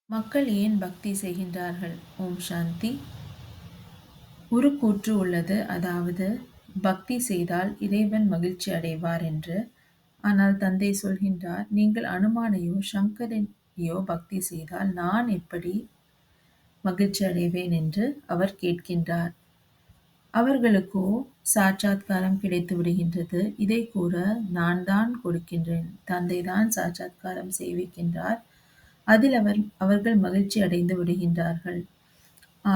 மக்கள் ஏன் பக்தி செய்கின்றார்கள்? ஓம் சாந்தி. ஒரு கூற்று உள்ளது, அதாவது பக்தி செய்தால் இறைவன் மகிழ்ச்சி அடைவார் என்று. ஆனால் தந்தை சொல்கின்றார், நீங்கள் அனுமானையோ சங்கரனையோ பக்தி செய்தால் நான் எப்படி மகிழ்ச்சி அடைவேன் என்று அவர் கேட்கின்றார். அவர்களுக்கோ சாட்சாத்காரம் கிடைத்து விடுகின்றது. இதை கூற நான் தான் கொடுக்கின்றேன், தந்தை தான் சாட்சாத்காரம் செய்விக்கின்றார். அதில் அவர்கள் மகிழ்ச்சி அடைந்து விடுகின்றார்கள்.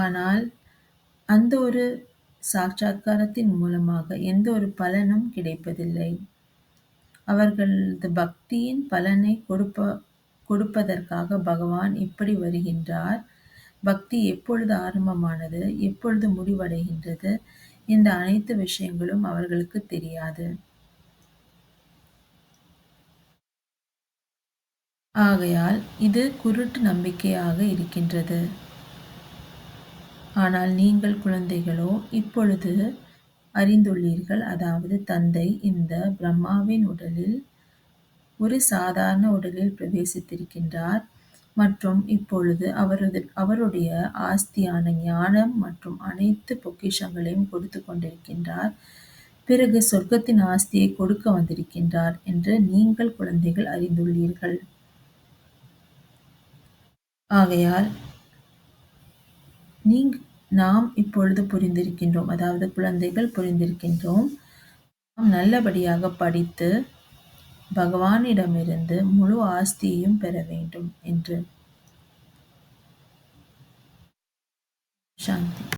ஆனால் அந்த ஒரு சாட்சாத்காரத்தின் மூலமாக எந்த ஒரு பலனும் கிடைப்பதில்லை. அவர்களது பக்தியின் பலனை கொடுப்பதற்காக பகவான் இப்படி வருகின்றார். பக்தி எப்பொழுது ஆரம்பமானது, எப்பொழுது முடிவடைகின்றது, இந்த அனைத்து விஷயங்களும் அவர்களுக்கு தெரியாது. ஆகையால் இது குருட்டு நம்பிக்கையாக இருக்கின்றது. ஆனால் நீங்கள் குழந்தைகளோ இப்பொழுது அறிந்துள்ளீர்கள், அதாவது தந்தை இந்த பிரம்மாவின் உடலில் ஒரு சாதாரண உடலில் பிரவேசித்திருக்கின்றார் மற்றும் இப்பொழுது அவருடைய ஆஸ்தியான ஞானம் மற்றும் அனைத்து பொக்கிஷங்களையும் கொடுத்து கொண்டிருக்கின்றார். பிறகு சொர்க்கத்தின் ஆஸ்தியை கொடுக்க வந்திருக்கின்றார் என்று நீங்கள் குழந்தைகள் அறிந்துள்ளீர்கள். ஆகையால் நாம் இப்பொழுது புரிந்திருக்கின்றோம், அதாவது குழந்தைகள் புரிந்திருக்கின்றோம். நாம் நல்லபடியாக படித்து பகவானிடமிருந்து முழு ஆஸ்தியையும் பெற வேண்டும் என்று. சாந்தி.